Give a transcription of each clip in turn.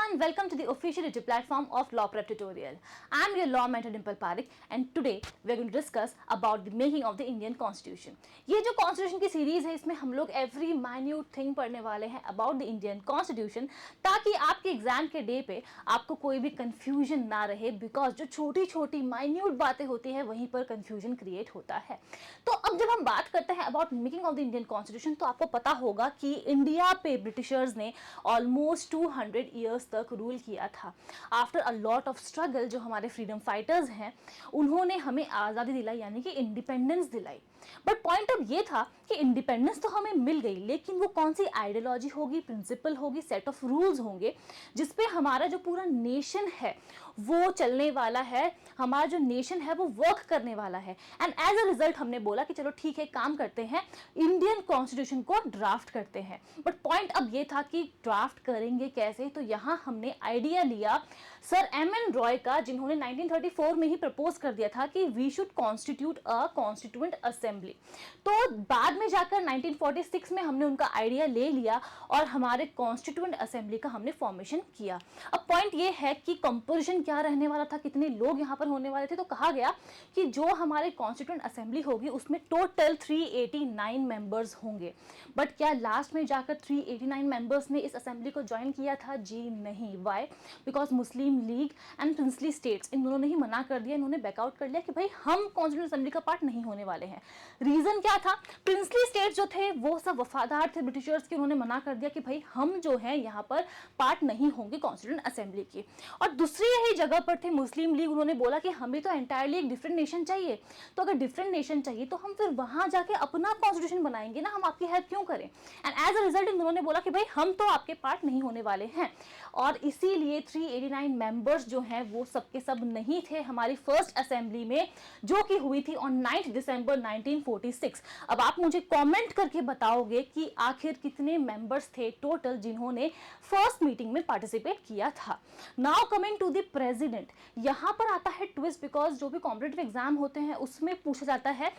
and welcome to the official YouTube platform of Law Prep Tutorial. I am your law mentor Dimple Parekh and today we are going to discuss about the making of the Indian Constitution. ये जो Constitution की series है इसमें हम लोग every minute thing पढ़ने वाले हैं about the Indian Constitution ताकि आपके एग्जाम के डे पे आपको कोई भी confusion ना रहे because जो छोटी छोटी minute बातें होती हैं वहीं पर confusion create होता है. तो अब जब हम बात करते हैं about making of the Indian Constitution तो आपको पता होगा कि इंडिया पे ब्रिटिशर्स ने ऑलमोस्ट 200 ईयर्स तक रूल किया था. After a lot of struggle जो हमारे फ्रीडम फाइटर्स हैं उन्होंने हमें आज़ादी दिलाई यानी कि इंडिपेंडेंस दिलाई. बट पॉइंट अब ये था कि इंडिपेंडेंस तो हमें मिल गई लेकिन वो कौन सी आइडियोलॉजी होगी, प्रिंसिपल होगी, सेट ऑफ रूल्स होंगे जिसपे हमारा जो पूरा नेशन है वो चलने वाला है, हमारा जो नेशन है वो वर्क करने वाला है. एंड एज अ रिजल्ट हमने बोला कि चलो ठीक है काम करते हैं, इंडियन कॉन्स्टिट्यूशन को ड्राफ्ट करते हैं. बट पॉइंट अब ये था कि ड्राफ्ट करेंगे कैसे, तो यहाँ हमने आइडिया लिया सर एम.एन. रॉय का जिन्होंने 1934 में ही प्रपोज कर दिया था कि we should constitute a constituent assembly. तो बाद में जाकर 1946 में हमने उनका आइडिया ले लिया और हमारे कॉन्स्टिट्यूएंट असेंबली का हमने फॉर्मेशन किया. अब पॉइंट ये है कि कंपोजिशन क्या रहने वाला था, कितने लोग यहाँ पर होने वाले थे. तो कहा गया कि जो हमारे कॉन्स्टिट्यूएंट असेंबली होगी उसमें टोटल 389 मेंबर्स होंगे. बट क्या लास्ट में जाकर 389 मेंबर्स ने इस असेंबली को ज्वाइन किया था? जी नहीं. Why? Because Muslim League and princely states इन दोनों ने ही मना कर दिया, इन्होंने बैकआउट कर लिया कि भाई हम कॉन्स्टिट्यूएंट असेंबली का पार्ट नहीं होने वाले हैं. रीजन क्या था? प्रिंसली स्टेट्स जो थे वो सब वफादार थे ब्रिटिशर्स के, उन्होंने मना कर दिया कि भाई हम जो है यहाँ पर पार्ट नहीं होंगे कॉन्स्टिट्यूएंट असेंबली की. और दूसरी यही जगह पर थे मुस्लिम लीग, उन्होंने बोला कि हमें तो एंटायरली एक डिफरेंट नेशन चाहिए. तो अगर डिफरेंट नेशन चाहिए तो हम फिर वहां जाके अपना कॉन्स्टिट्यूशन बनाएंगे ना, हम आपकी हेल्प क्यों करें. एंड एज अ रिजल्ट इन दोनों ने बोला कि भाई हम तो आपके पार्ट नहीं होने वाले हैं. और इसीलिए 389 मेंबर्स जो हैं वो सबके सब नहीं थे हमारी फर्स्ट असेंबली में जो कि हुई थी ऑन 9 दिसंबर 1946. अब आप मुझे कमेंट करके बताओगे कि आखिर कितने मेंबर्स थे टोटल जिन्होंने फर्स्ट मीटिंग में पार्टिसिपेट किया था. Now coming to the president, यहाँ पर आता है ट्विस्ट बिकॉज जो भी कॉम्पिटिटिव एग्जाम होते हैं उसमें पूछा जाता है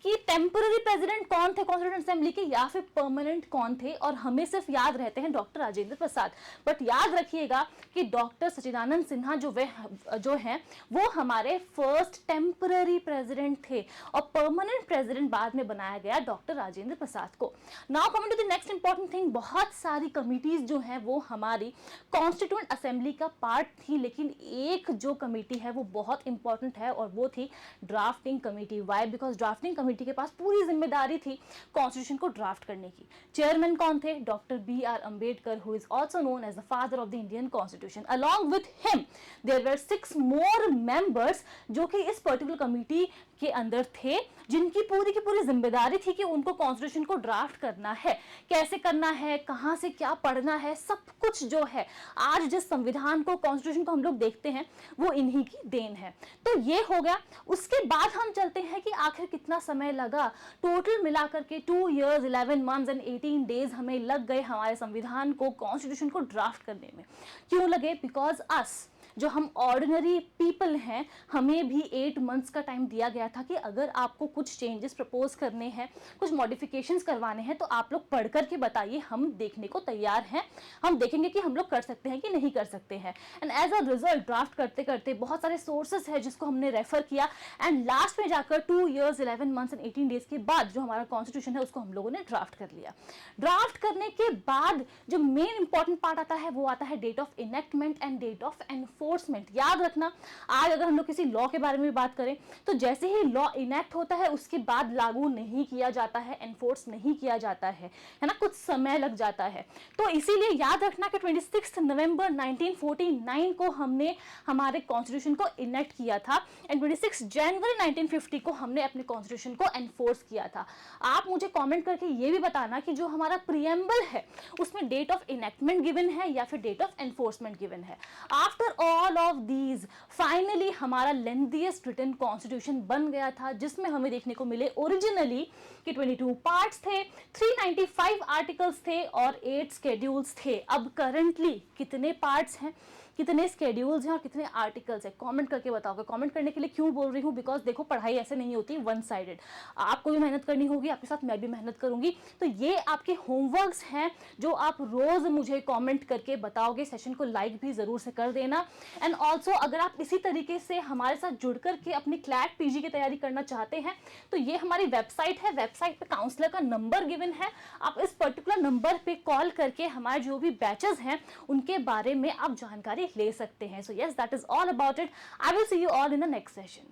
कि टेम्पररी प्रेसिडेंट कौन थे कॉन्स्टिट्यूएंट असेंबली के या फिर परमानेंट कौन थे. और हमें सिर्फ याद रहते हैं डॉक्टर राजेंद्र प्रसाद. बट याद रखिएगा कि डॉक्टर सच्चिदानंद सिन्हा जो हैं वो हमारे फर्स्ट टेम्पररी प्रेसिडेंट थे और परमानेंट प्रेसिडेंट बाद में बनाया गया डॉक्टर राजेंद्र प्रसाद को. Now coming to the next important thing, बहुत सारी कमिटीज जो हैं वो हमारी कॉन्स्टिट्यूएंट असेंबली का पार्ट थी लेकिन एक जो कमेटी है वो बहुत इंपॉर्टेंट है और वो थी drafting committee. Why? Because drafting committee के पास पूरी जिम्मेदारी थी कॉन्स्टिट्यूशन को ड्राफ्ट करने की. चेयरमैन कौन थे? Doctor B.R. Ambedkar, who is also known as the father of the Indian constitution. Along with him there were 6 more members जो कि इस पर्टिकुलर कमेटी के अंदर थे जिनकी पूरी की पूरी जिम्मेदारी थी कि उनको कॉन्स्टिट्यूशन को ड्राफ्ट करना है, कैसे करना है, कहां से क्या पढ़ना है, सब कुछ जो है आज जिस संविधान को कॉन्स्टिट्यूशन को हम लोग देखते हैं वो इन्हीं की देन है. तो ये हो गया. उसके बाद हम चलते हैं कि आखिर कितना समय लगा. टोटल मिलाकर के 2 years 11 months and 18 days हमें लग गए हमारे संविधान को कॉन्स्टिट्यूशन को ड्राफ्ट करने में. क्यों लगे? बिकॉज अस जो हम ऑर्डिनरी पीपल हैं हमें भी 8 months का टाइम दिया गया था कि अगर आपको कुछ चेंजेस प्रपोज करने हैं, कुछ मॉडिफिकेशंस करवाने हैं तो आप लोग पढ़ करके बताइए, हम देखने को तैयार हैं, हम देखेंगे कि हम लोग कर सकते हैं कि नहीं कर सकते हैं. And as a result draft करते करते बहुत सारे सोर्सेस है जिसको हमने रेफर किया एंड लास्ट में जाकर 2 years 11 months and 18 days के बाद जो हमारा कॉन्स्टिट्यूशन है उसको हम लोगों ने ड्राफ्ट कर लिया. ड्राफ्ट करने के बाद जो मेन इंपॉर्टेंट पार्ट आता है वो आता है date of enactment and date of enforcement. याद रखना, आज अगर हम लोग किसी लॉ के बारे में बात करें तो जैसे ही लॉ इनेक्ट होता है उसके बाद लागू नहीं किया जाता है, एनफोर्स नहीं किया जाता है ना, कुछ समय लग जाता है. तो इसीलिए याद रखना कि 26 नवंबर 1949 को हमने हमारे कॉन्स्टिट्यूशन को इनेक्ट किया था एंड 26 जनवरी 1950 को हमने अपने कॉन्स्टिट्यूशन को एनफोर्स किया था. आप मुझे कमेंट करके ये भी बताना कि जो हमारा प्रीएम्बल है उसमें डेट ऑफ इनेक्टमेंट गिवन है या फिर डेट ऑफ एनफोर्समेंट गिवन है. After all of these finally हमारा लेंथीएस्ट रिटन कॉन्स्टिट्यूशन बन गया था, जिसमें हमें देखने को मिले ओरिजिनली कि 22 पार्ट्स थे, 395 आर्टिकल्स थे और 8 स्केड्यूल्स थे। अब करंटली कितने पार्ट्स हैं, कितने स्केड्यूल्स हैं और कितने आर्टिकल्स हैं, कमेंट करके बताओगे। कमेंट करने के लिए क्यों बोल रही हूँ, बिकॉज देखो पढ़ाई ऐसे नहीं होती वन साइडेड, आपको भी मेहनत करनी होगी, आपके साथ मैं भी मेहनत करूंगी। तो ये आपके होमवर्क्स हैं जो आप रोज मुझे कमेंट करके बताओगे। सेशन को लाइक भी जरूर से कर देना। एंड ऑल्सो अगर आप इसी तरीके से हमारे साथ जुड़ करके अपनी क्लैट पीजी की तैयारी करना चाहते हैं तो ये हमारी वेबसाइट है, वेबसाइट पे काउंसलर का नंबर गिवन है, आप इस पर्टिकुलर नंबर पे कॉल करके हमारे जो भी बैचेस हैं उनके बारे में आप जानकारी ले सकते हैं। So yes, that is all about it. I will see you all in the next session.